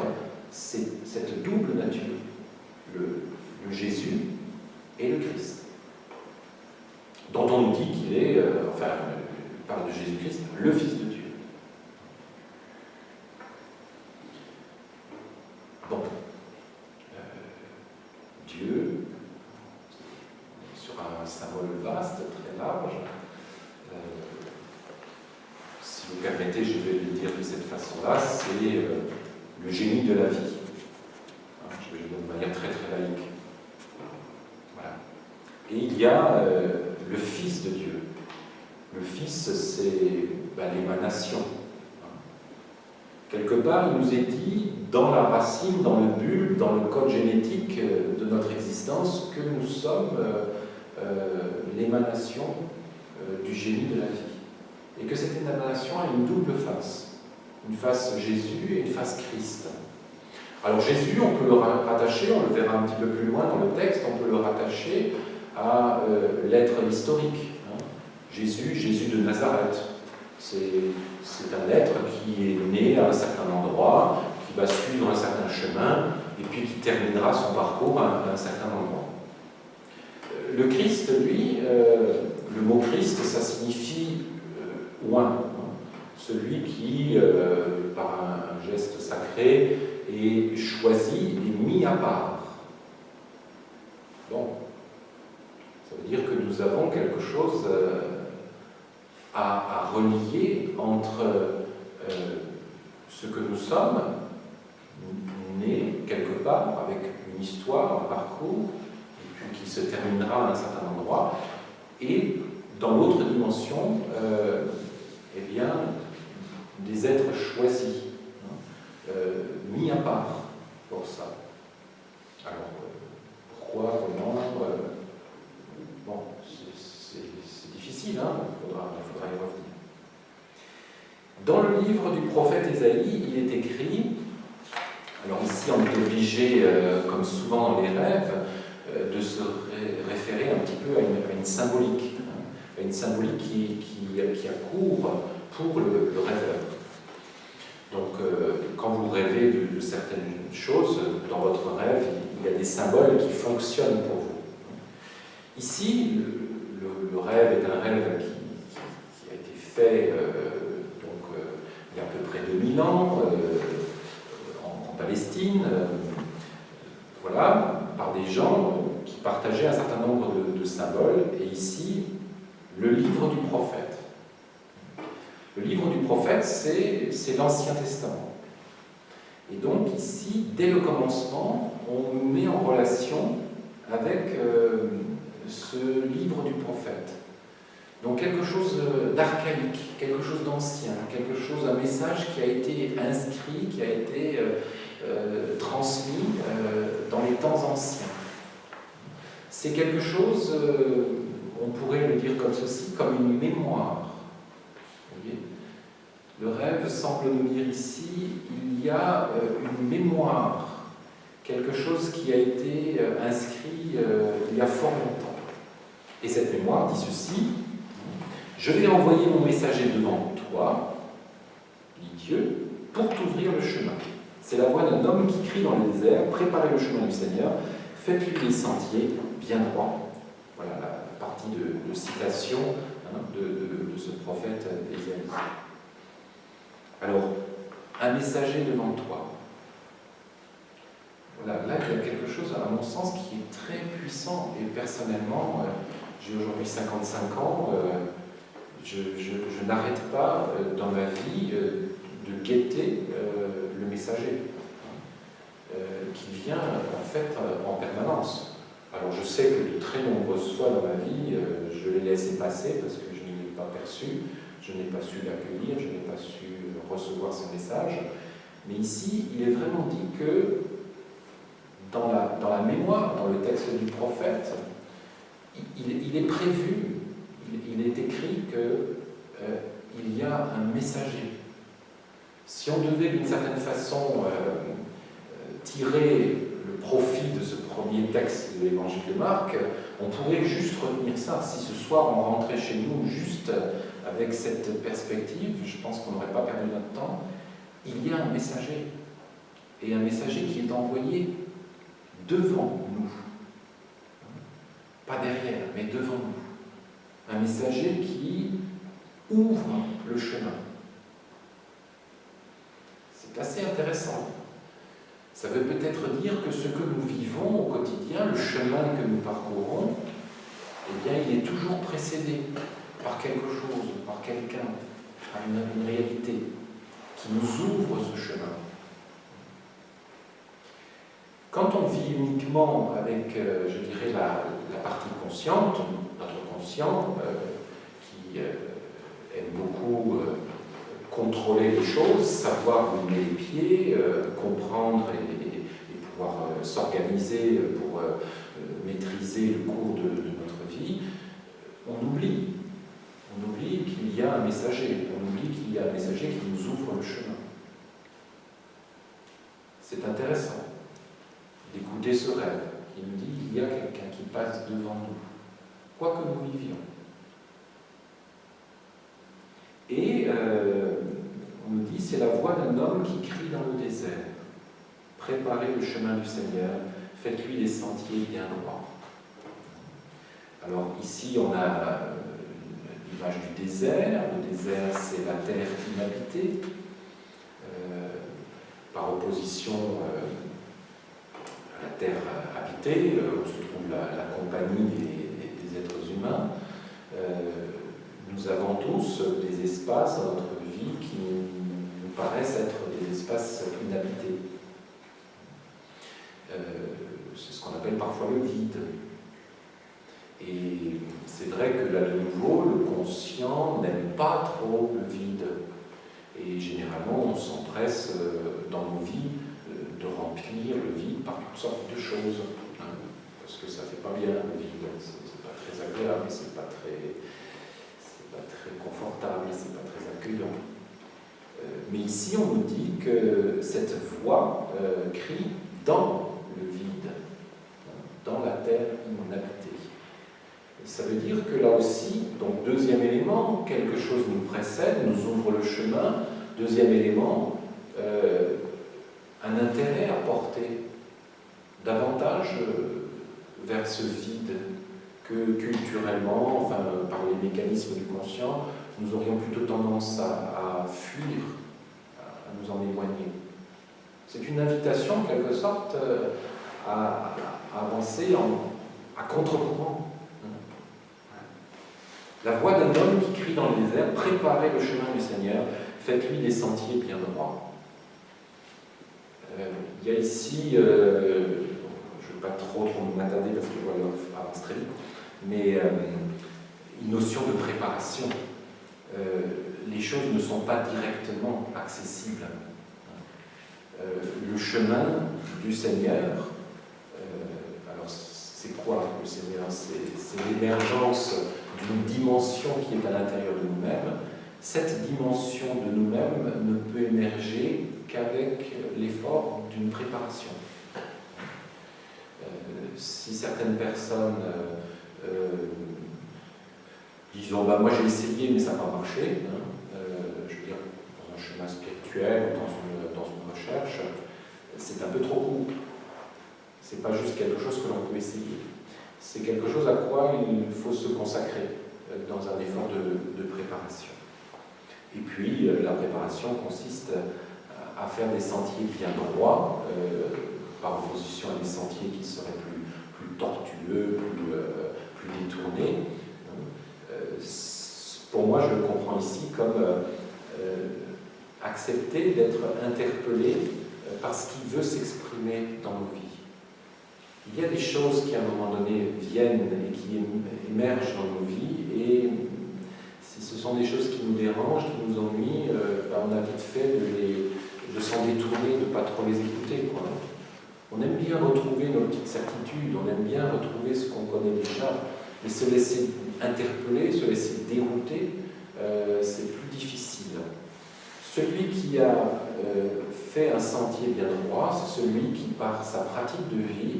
cette double nature, le Jésus et le Christ, dont on nous dit qu'il est, on parle de Jésus-Christ, le Fils de Dieu. Bon, Dieu, sur un symbole vaste, très large, si vous permettez, je vais le dire de cette façon-là, c'est le génie de la vie. Je vais le dire de manière très très laïque. Voilà. Et il y a le Fils de Dieu. Le Fils, c'est l'émanation. Quelque part, il nous est dit, dans la racine, dans le bulbe, dans le code génétique de notre existence, que nous sommes l'émanation du génie de la vie. Et que cette émanation a une double face. Une face Jésus et une face Christ. Alors Jésus, on peut le rattacher, on le verra un petit peu plus loin dans le texte, on peut le rattacher à l'être historique. Jésus de Nazareth. C'est un être qui est né à un certain endroit, qui va suivre un certain chemin, et puis qui terminera son parcours à un certain endroit. Le Christ, lui, le mot Christ, ça signifie oint, celui qui, par un geste sacré, est choisi et mis à part. Bon, ça veut dire que nous avons quelque chose à relier entre ce que nous sommes, nés quelque part, avec une histoire, un parcours, et puis qui se terminera à un certain endroit, et dans l'autre dimension, eh bien, des êtres choisis, mis à part pour ça. Alors, pourquoi, comment, bon, c'est difficile, hein, il faudra y revenir. Dans le livre du prophète Ésaïe, il est écrit, alors ici on est obligé, comme souvent dans les rêves, de se référer un petit peu à une symbolique, hein, à une symbolique qui accourt pour le rêveur. Donc, quand vous rêvez de certaines choses, dans votre rêve, il y a des symboles qui fonctionnent pour vous. Ici, le rêve est un rêve qui a été fait il y a à peu près 2000 ans, en Palestine, voilà, par des gens qui partageaient un certain nombre de symboles. Et ici, le livre du prophète. Le livre du prophète, c'est l'Ancien Testament. Et donc ici, dès le commencement, on nous met en relation avec ce livre du prophète. Donc quelque chose d'archaïque, quelque chose d'ancien, quelque chose, un message qui a été inscrit, qui a été transmis dans les temps anciens. C'est quelque chose, on pourrait le dire comme ceci, comme une mémoire. Le rêve semble nous dire ici, il y a une mémoire, quelque chose qui a été inscrit il y a fort longtemps. Et cette mémoire dit ceci, je vais envoyer mon messager devant toi, dit Dieu, pour t'ouvrir le chemin. C'est la voix d'un homme qui crie dans le désert, préparez le chemin du Seigneur, faites-lui des sentiers bien droits. Voilà la partie de citation de ce prophète Ésaïe. Alors, un messager devant toi. Voilà, là, il y a quelque chose, à mon sens, qui est très puissant. Et personnellement, j'ai aujourd'hui 55 ans, je n'arrête pas dans ma vie de guetter le messager, qui vient en fait en permanence. Alors, je sais que de très nombreuses fois dans ma vie, je l'ai laissé passer parce que je ne l'ai pas perçu. Je n'ai pas su l'accueillir, je n'ai pas su recevoir son message. Mais ici, il est vraiment dit que dans la mémoire, dans le texte du prophète, il est prévu, il est écrit qu'il y a un messager. Si on devait d'une certaine façon tirer le profit de ce premier texte de l'évangile de Marc, on pourrait juste retenir ça. Si ce soir on rentrait chez nous juste avec cette perspective, je pense qu'on n'aurait pas perdu notre temps. Il y a un messager, et un messager qui est envoyé devant nous. Pas derrière, mais devant nous. Un messager qui ouvre le chemin. C'est assez intéressant. Ça veut peut-être dire que ce que nous vivons au quotidien, le chemin que nous parcourons, eh bien, il est toujours précédé par quelque chose, par quelqu'un, par une réalité qui nous ouvre ce chemin. Quand on vit uniquement avec, je dirais, la partie consciente, notre conscient, qui aime beaucoup contrôler les choses, savoir où met les pieds, comprendre et pouvoir s'organiser pour maîtriser le cours de notre vie, on oublie qu'il y a un messager, on oublie qu'il y a un messager qui nous ouvre le chemin. C'est intéressant d'écouter ce rêve qui nous dit qu'il y a quelqu'un qui passe devant nous, quoi que nous vivions. Et on nous dit, c'est la voix d'un homme qui crie dans le désert. Préparez le chemin du Seigneur, faites-lui des sentiers bien droits. Alors ici, on a l'image du désert. Le désert, c'est la terre inhabitée, par opposition à la terre habitée, où se trouve la compagnie des êtres humains. Nous avons tous des espaces dans notre vie qui nous paraissent être des espaces inhabités. C'est ce qu'on appelle parfois le vide. Et c'est vrai que là, de nouveau, le conscient n'aime pas trop le vide. Et généralement, on s'empresse dans nos vies de remplir le vide par toutes sortes de choses. Parce que ça ne fait pas bien, le vide. C'est pas très agréable, c'est pas très confortable, c'est pas très accueillant. Mais ici, on nous dit que cette voix crie dans le vide, dans la terre inhabitée. Ça veut dire que là aussi, donc deuxième élément, quelque chose nous précède, nous ouvre le chemin. Deuxième élément, un intérêt à porter davantage vers ce vide que culturellement, enfin par les mécanismes du conscient, nous aurions plutôt tendance à fuir, à nous en éloigner. C'est une invitation, en quelque sorte, à avancer à contre-courant. La voix d'un homme qui crie dans le désert, préparez le chemin du Seigneur, faites-lui des sentiers bien droits. Il y a ici, je ne vais pas trop m'attarder parce que je vois l'heure avance très vite, mais une notion de préparation. Les choses ne sont pas directement accessibles. Le chemin du Seigneur, alors c'est quoi le Seigneur? C'est l'émergence d'une dimension qui est à l'intérieur de nous-mêmes. Cette dimension de nous-mêmes ne peut émerger qu'avec l'effort d'une préparation. Si certaines personnes disons, moi j'ai essayé mais ça n'a pas marché, je veux dire, dans un chemin spirituel ou dans une recherche, c'est un peu trop court. C'est pas juste quelque chose que l'on peut essayer. C'est quelque chose à quoi il faut se consacrer dans un effort de préparation. Et puis, la préparation consiste à faire des sentiers bien droits, par opposition à des sentiers qui seraient plus tortueux, plus détournés. Pour moi, je le comprends ici comme accepter d'être interpellé par ce qui veut s'exprimer dans nos vies. Il y a des choses qui, à un moment donné, viennent et qui émergent dans nos vies, et si ce sont des choses qui nous dérangent, qui nous ennuient, on a vite fait de s'en détourner, de ne pas trop les écouter, quoi. On aime bien retrouver nos petites certitudes, on aime bien retrouver ce qu'on connaît déjà, mais se laisser interpeller, se laisser dérouter, c'est plus difficile. Celui qui a fait un sentier bien droit, c'est celui qui, par sa pratique de vie,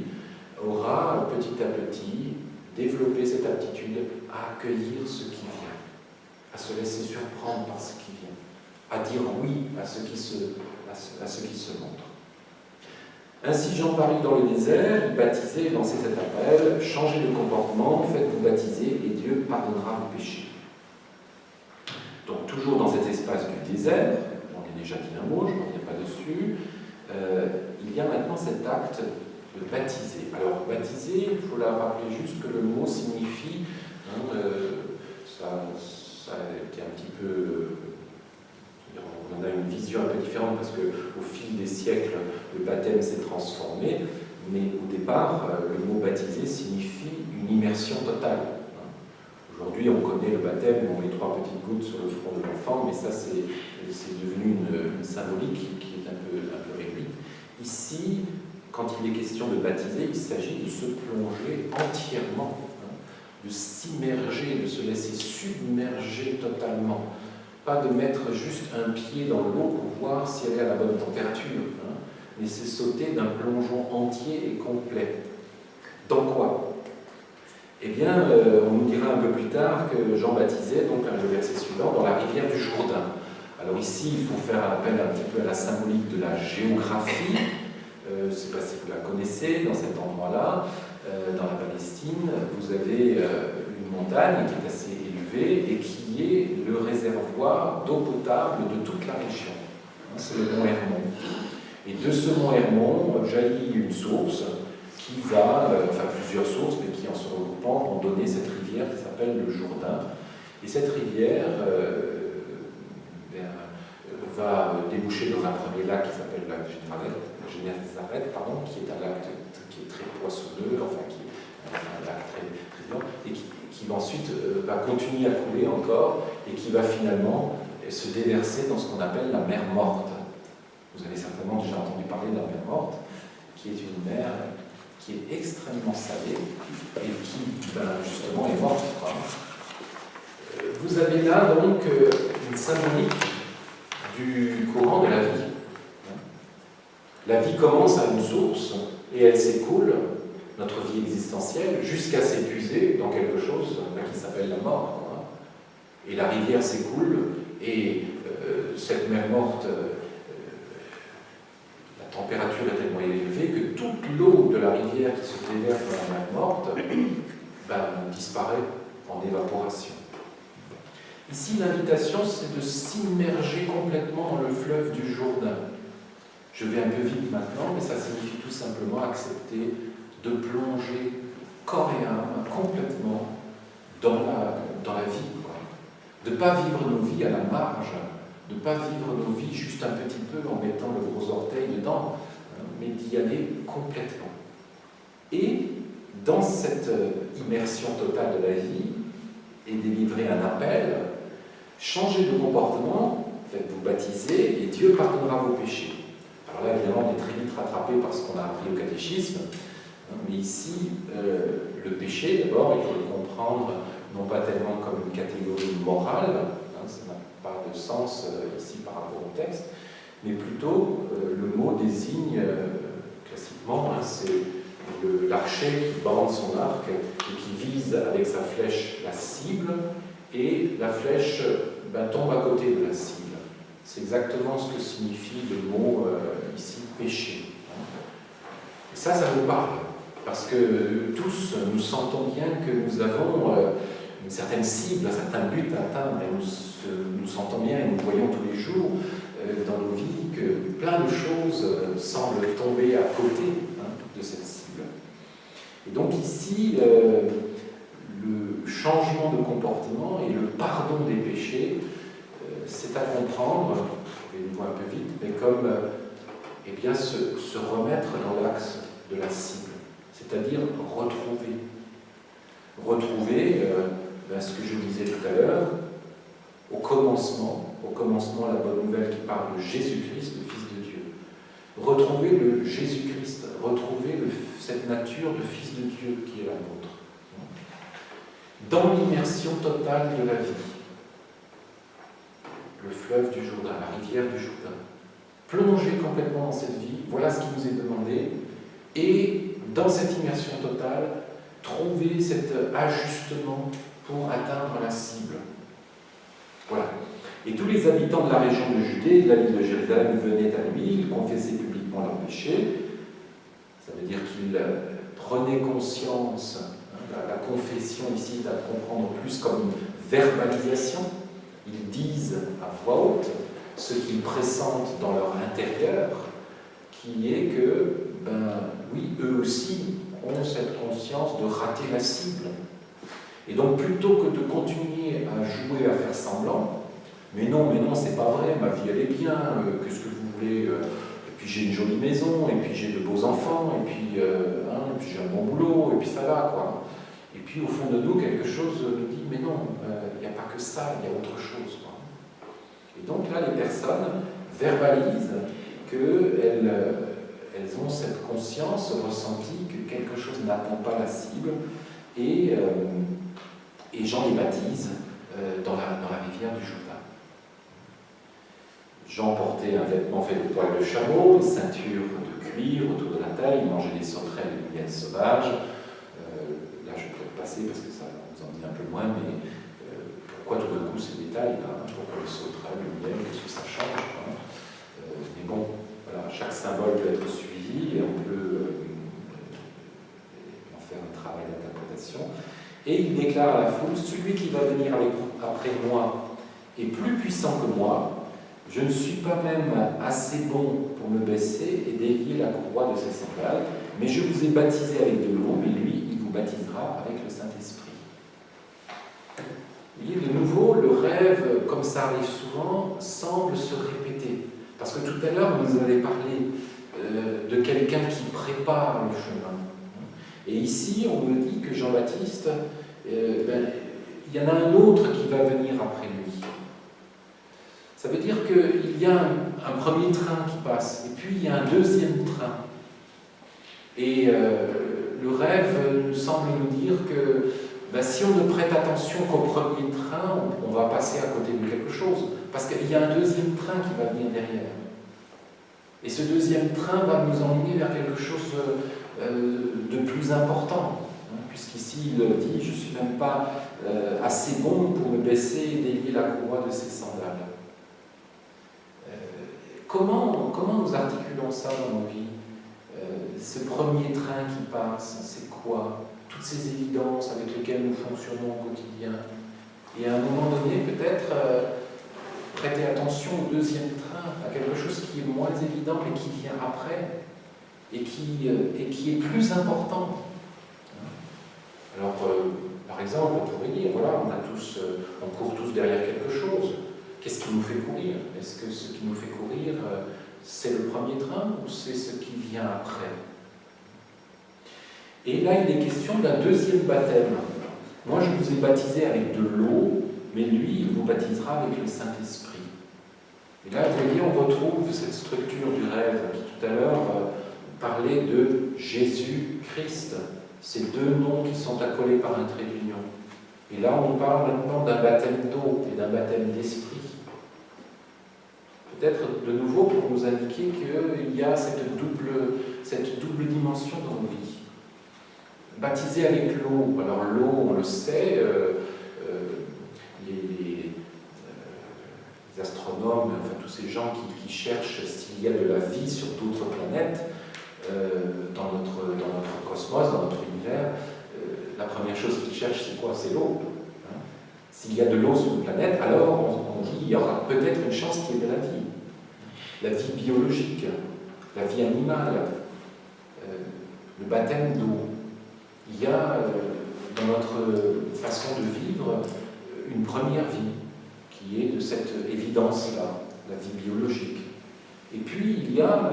aura petit à petit développé cette aptitude à accueillir ce qui vient, à se laisser surprendre par ce qui vient, à dire oui à ce qui se montre. Ainsi Jean parut dans le désert, il baptisait et lançait cet appel, changez de comportement, faites-vous baptiser et Dieu pardonnera vos péchés. Donc toujours dans cet espace du désert, on a déjà dit un mot, je ne reviens pas dessus, il y a maintenant cet acte de baptiser. Alors baptiser, il faut la rappeler juste que le mot signifie, ça a été un petit peu... On a une vision un peu différente parce qu'au fil des siècles, le baptême s'est transformé, mais au départ, le mot baptiser signifie une immersion totale. Aujourd'hui, on connaît le baptême, on met 3 petites gouttes sur le front de l'enfant, mais ça, c'est devenu une symbolique qui est un peu réduite. Ici, quand il est question de baptiser, il s'agit de se plonger entièrement, de s'immerger, de se laisser submerger totalement. Pas de mettre juste un pied dans l'eau pour voir si elle est à la bonne température, mais c'est sauter d'un plongeon entier et complet. Dans quoi? Eh bien, on nous dira un peu plus tard que Jean baptisait, donc le verset suivant, dans la rivière du Jourdain. Alors ici, il faut faire appel un petit peu à la symbolique de la géographie. Je ne sais pas si vous la connaissez, dans cet endroit-là, dans la Palestine, vous avez une montagne qui est assez élevée et qui est le réservoir d'eau potable de toute la région. C'est le mont Hermon. Et de ce mont Hermon jaillit une source qui va, enfin plusieurs sources, mais qui en se regroupant ont donné cette rivière qui s'appelle le Jourdain. Et cette rivière va déboucher dans un premier lac qui s'appelle le lac Génézaret, qui est un lac qui est très poissonneux, enfin qui est un lac très brillant, et qui ensuite va continuer à couler encore, et qui va finalement se déverser dans ce qu'on appelle la mer Morte. Vous avez certainement déjà entendu parler de la mer Morte, qui est une mer qui est extrêmement salée, et qui, justement, est morte. Vous avez là, donc, une symbolique du courant de la vie. La vie commence à une source et elle s'écoule, notre vie existentielle, jusqu'à s'épuiser dans quelque chose qui s'appelle la mort. Et la rivière s'écoule et cette mer morte, la température est tellement élevée que toute l'eau de la rivière qui se déverse dans la mer morte disparaît en évaporation. Ici, l'invitation, c'est de s'immerger complètement dans le fleuve du Jourdain. Je vais un peu vite maintenant, mais ça signifie tout simplement accepter de plonger corps et âme complètement dans la vie. De ne pas vivre nos vies à la marge, de ne pas vivre nos vies juste un petit peu en mettant le gros orteil dedans, mais d'y aller complètement. Et dans cette immersion totale de la vie, et délivrer un appel, changez de comportement, faites-vous baptiser, et Dieu pardonnera vos péchés. Alors là, évidemment, on est très vite rattrapé par ce qu'on a appris au catéchisme, mais ici, le péché, d'abord, il faut le comprendre non pas tellement comme une catégorie morale, ça n'a pas de sens ici par rapport au texte, mais plutôt le mot désigne classiquement, c'est l'archer qui bande son arc et qui vise avec sa flèche la cible, et la flèche tombe à côté de la cible. C'est exactement ce que signifie le mot ici péché. Et ça nous parle, parce que tous nous sentons bien que nous avons une certaine cible, un certain but à atteindre, et nous sentons bien et nous voyons tous les jours dans nos vies que plein de choses semblent tomber à côté de cette cible. Et donc ici, le changement de comportement et le pardon des péchés, c'est à comprendre, je vais une fois un peu vite, mais comme se remettre dans l'axe de la cible, c'est-à-dire retrouver ce que je disais tout à l'heure, au commencement la bonne nouvelle qui parle de Jésus-Christ, le Fils de Dieu. Retrouver le Jésus-Christ, retrouver cette nature de Fils de Dieu qui est la nôtre. Dans l'immersion totale de la vie, le fleuve du Jourdain, la rivière du Jourdain, plonger complètement dans cette vie, voilà ce qui nous est demandé, et dans cette immersion totale, trouver cet ajustement pour atteindre la cible. Voilà. Et tous les habitants de la région de Judée, de la ville de Jérusalem, venaient à lui, ils confessaient publiquement leurs péchés. Ça veut dire qu'ils prenaient conscience, la confession ici, est à comprendre plus comme une verbalisation. Ils disent à voix haute ce qu'ils pressentent dans leur intérieur, qui est que, oui, eux aussi ont cette conscience de rater la cible. Et donc, plutôt que de continuer à jouer, à faire semblant, mais non, c'est pas vrai, ma vie elle est bien, qu'est-ce que vous voulez, et puis j'ai une jolie maison, et puis j'ai de beaux enfants, et puis j'ai un bon boulot, et puis ça va, quoi. Et puis au fond de nous, quelque chose nous dit, mais non, il n'y a pas que ça, il y a autre chose, quoi. Et donc là, les personnes verbalisent qu'elles ont cette conscience, ce ressenti que quelque chose n'atteint pas la cible, et Jean les baptise dans la rivière du Jourdain. Jean portait un vêtement fait de poils de chameau, des ceintures de cuir autour de la taille, il mangeait des sauterelles et des miels sauvages. Là, je peux passer parce que ça vous en dit un peu moins, mais pourquoi tout d'un coup ces détails pourquoi les sauterelles, le miel, qu'est-ce que ça change, mais bon, voilà, chaque symbole peut être suivi et on peut en faire un travail d'interprétation. Et il déclare à la foule, celui qui va venir après moi est plus puissant que moi. Je ne suis pas même assez bon pour me baisser et délier la courroie de ses sandales, mais je vous ai baptisé avec de l'eau, mais lui, il vous baptisera avec le Saint-Esprit. Vous voyez, de nouveau, le rêve, comme ça arrive souvent, semble se répéter. Parce que tout à l'heure, vous avez parlé de quelqu'un qui prépare le chemin. Et ici, on me dit que Jean-Baptiste, il y en a un autre qui va venir après lui. Ça veut dire qu'il y a un premier train qui passe, et puis il y a un deuxième train. Et le rêve semble nous dire que si on ne prête attention qu'au premier train, on va passer à côté de quelque chose. Parce qu'il y a un deuxième train qui va venir derrière. Et ce deuxième train va nous emmener vers quelque chose de plus important. Puisqu'ici, il dit, je ne suis même pas assez bon pour me baisser et délier la courroie de ses sandales. Comment nous articulons ça dans nos vies? Ce premier train qui passe, c'est quoi? Toutes ces évidences avec lesquelles nous fonctionnons au quotidien. Et à un moment donné, peut-être prêter attention au deuxième train, à quelque chose qui est moins évident mais qui vient après et qui est plus important. Alors, par exemple, on pourrait dire, voilà, on court tous derrière quelque chose. Qu'est-ce qui nous fait courir? Est-ce que ce qui nous fait courir, c'est le premier train ou c'est ce qui vient après? Et là, il est question d'un deuxième baptême. Moi, je vous ai baptisé avec de l'eau, mais lui, il vous baptisera avec le Saint-Esprit. Et là, vous voyez, on retrouve cette structure du rêve qui, tout à l'heure, parlait de Jésus-Christ. Ces deux noms qui sont accolés par un trait d'union. Et là, on parle maintenant d'un baptême d'eau et d'un baptême d'esprit. Peut-être de nouveau pour nous indiquer qu'il y a cette double dimension dans nos vies. Baptisé avec l'eau. Alors l'eau, on le sait, les astronomes, enfin tous ces gens qui cherchent s'il y a de la vie sur d'autres planètes, dans notre cosmos, dans notre univers, la première chose qu'ils cherchent, c'est quoi? C'est l'eau. S'il y a de l'eau sur une planète, alors on dit qu'il y aura peut-être une chance qu'il y ait de la vie biologique, la vie animale, le baptême d'eau. Il y a dans notre façon de vivre une première vie qui est de cette évidence-là, la vie biologique. Et puis il y a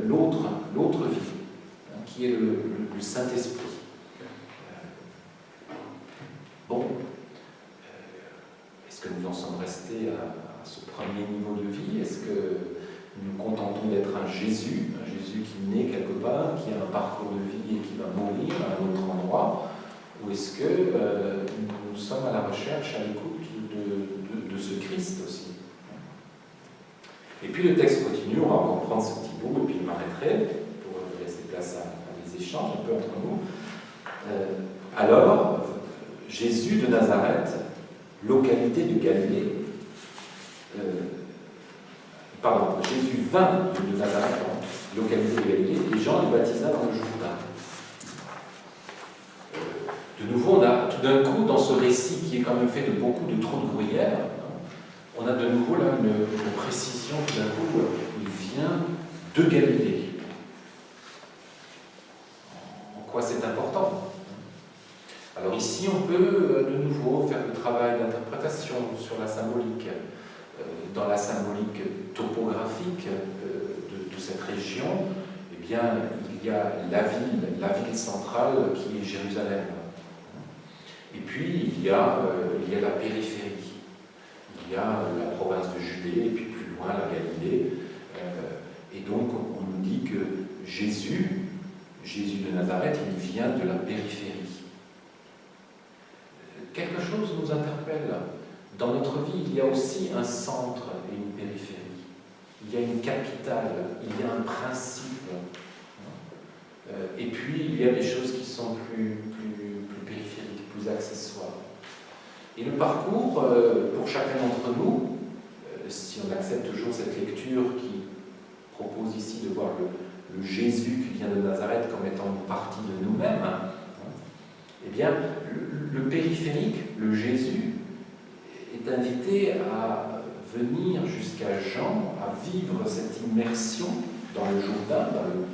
l'autre vie, qui est le Saint-Esprit. Bon, est-ce que nous en sommes restés à ce premier niveau de vie? Est-ce que nous nous contentons d'être un Jésus qui naît quelque part, qui a un parcours de vie et qui va mourir à un autre endroit? Ou est-ce que nous sommes à la recherche, à l'écoute de ce Christ aussi? Et puis le texte continue, on va reprendre ce petit bout et puis je m'arrêterai pour laisser place à des échanges un peu entre nous. Alors, Jésus de Nazareth, localité de Galilée, Jésus vint de Nazareth, localité de Galilée, et Jean le baptisa dans le Jourdain. De nouveau, on a tout d'un coup, dans ce récit qui est quand même fait de beaucoup de trous de gruyère, on a de nouveau là une précision, tout d'un coup, il vient de Galilée. En quoi c'est important? Alors ici, on peut de nouveau faire le travail d'interprétation sur la symbolique, dans la symbolique topographique de cette région. Eh bien, il y a la ville centrale qui est Jérusalem. Et puis, il y a la périphérie. Il y a la province de Judée, et puis plus loin, la Galilée. Et donc, on nous dit que Jésus de Nazareth, il vient de la périphérie. Quelque chose nous interpelle. Dans notre vie, il y a aussi un centre et une périphérie. Il y a une capitale, il y a un principe. Et puis, il y a des choses qui sont plus périphériques, plus accessoires. Et le parcours, pour chacun d'entre nous, si on accepte toujours cette lecture qui propose ici de voir le Jésus qui vient de Nazareth comme étant une partie de nous-mêmes, eh bien, le périphérique, le Jésus, est invité à venir jusqu'à Jean, à vivre cette immersion dans le Jourdain,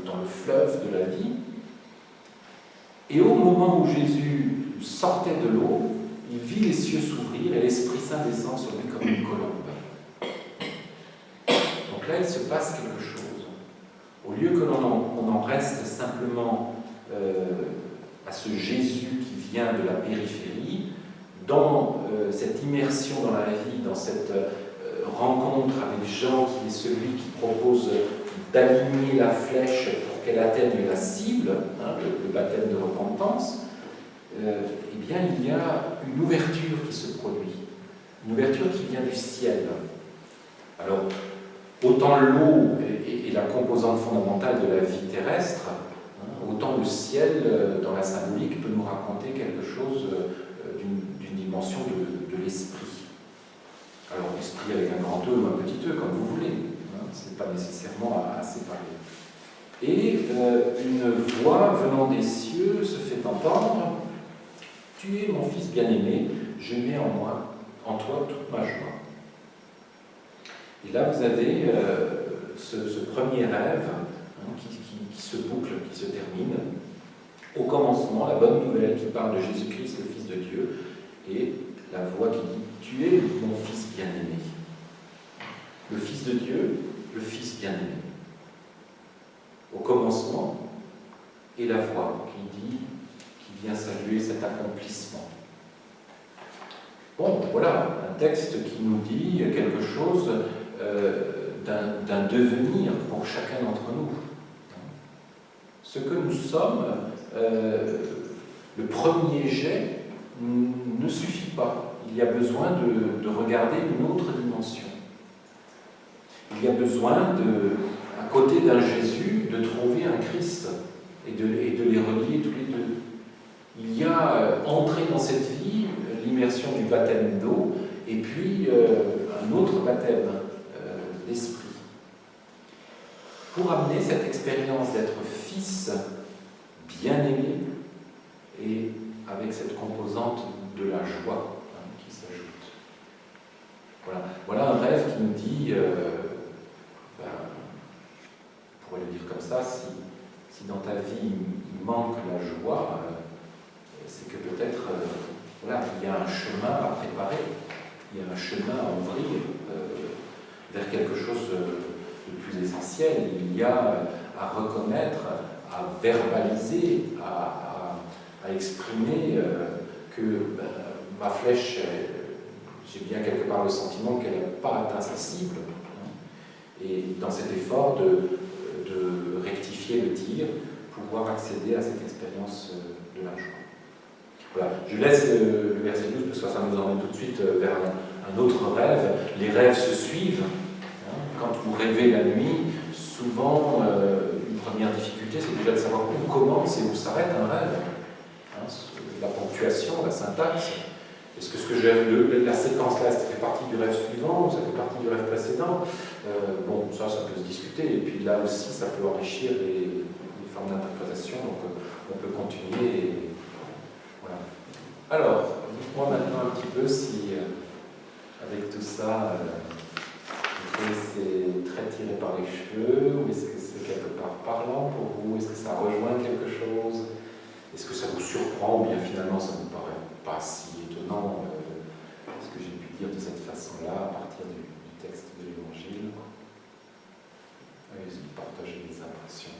dans le fleuve de la vie. Et au moment où Jésus sortait de l'eau, il vit les cieux s'ouvrir et l'Esprit Saint descend sur lui comme une colombe. Donc là, il se passe quelque chose. Au lieu que l'on en reste simplement à ce Jésus qui vient de la périphérie, dans cette immersion dans la vie, dans cette rencontre avec Jean, qui est celui qui propose d'aligner la flèche pour qu'elle atteigne la cible, hein, le baptême de repentance, eh bien, il y a une ouverture qui se produit, une ouverture qui vient du ciel. Alors, autant l'eau est la composante fondamentale de la vie terrestre, hein, autant le ciel, dans la symbolique, peut nous raconter quelque chose d'une dimension de l'esprit. Alors, l'esprit avec un grand E ou un petit e, comme vous voulez, hein, ce n'est pas nécessairement à séparer. Et une voix venant des cieux se fait entendre. « Tu es mon fils bien-aimé, je mets en toi toute ma joie. » Et là, vous avez ce premier rêve, hein, qui se boucle, qui se termine. Au commencement, la bonne nouvelle qui parle de Jésus-Christ, le Fils de Dieu, et la voix qui dit « Tu es mon fils bien-aimé. » Le Fils de Dieu, le Fils bien-aimé. Au commencement, et la voix qui vient saluer cet accomplissement. Bon, voilà, un texte qui nous dit quelque chose d'un devenir pour chacun d'entre nous. Ce que nous sommes, le premier jet ne suffit pas. Il y a besoin de regarder une autre dimension. Il y a besoin, à côté d'un Jésus, de trouver un Christ et de les relier tous les deux. Il y a entré dans cette vie l'immersion du baptême d'eau et puis un autre baptême d'esprit. Pour amener cette expérience d'être fils bien-aimé et avec cette composante de la joie, hein, qui s'ajoute. Voilà un rêve qui nous dit, on pourrait le dire comme ça, si dans ta vie il manque la joie, c'est que peut-être voilà, il y a un chemin à préparer, il y a un chemin à ouvrir vers quelque chose de plus essentiel. Il y a à reconnaître, à verbaliser, à exprimer que ma flèche, j'ai bien quelque part le sentiment qu'elle n'a pas atteint sa cible. Et dans cet effort de rectifier le tir, pouvoir accéder à cette expérience de la joie. Voilà. Je laisse le verset 12 parce que ça nous emmène tout de suite vers un autre rêve. Les rêves se suivent. Quand vous rêvez la nuit, souvent, une première difficulté, c'est déjà de savoir où commence et où s'arrête un rêve. La ponctuation, la syntaxe. Est-ce que la séquence là, ça fait partie du rêve suivant ou ça fait partie du rêve précédent? Bon, ça peut se discuter. Et puis là aussi, ça peut enrichir les formes d'interprétation. Donc, on peut continuer. Voilà. Alors, dites-moi maintenant un petit peu si, avec tout ça, est-ce que c'est très tiré par les cheveux ou est-ce que c'est quelque part parlant pour vous? Est-ce que ça rejoint quelque chose? Est-ce que ça vous surprend ou bien finalement ça ne vous paraît pas si étonnant ce que j'ai pu dire de cette façon-là à partir du texte de l'Évangile? Allez-y, partagez les impressions.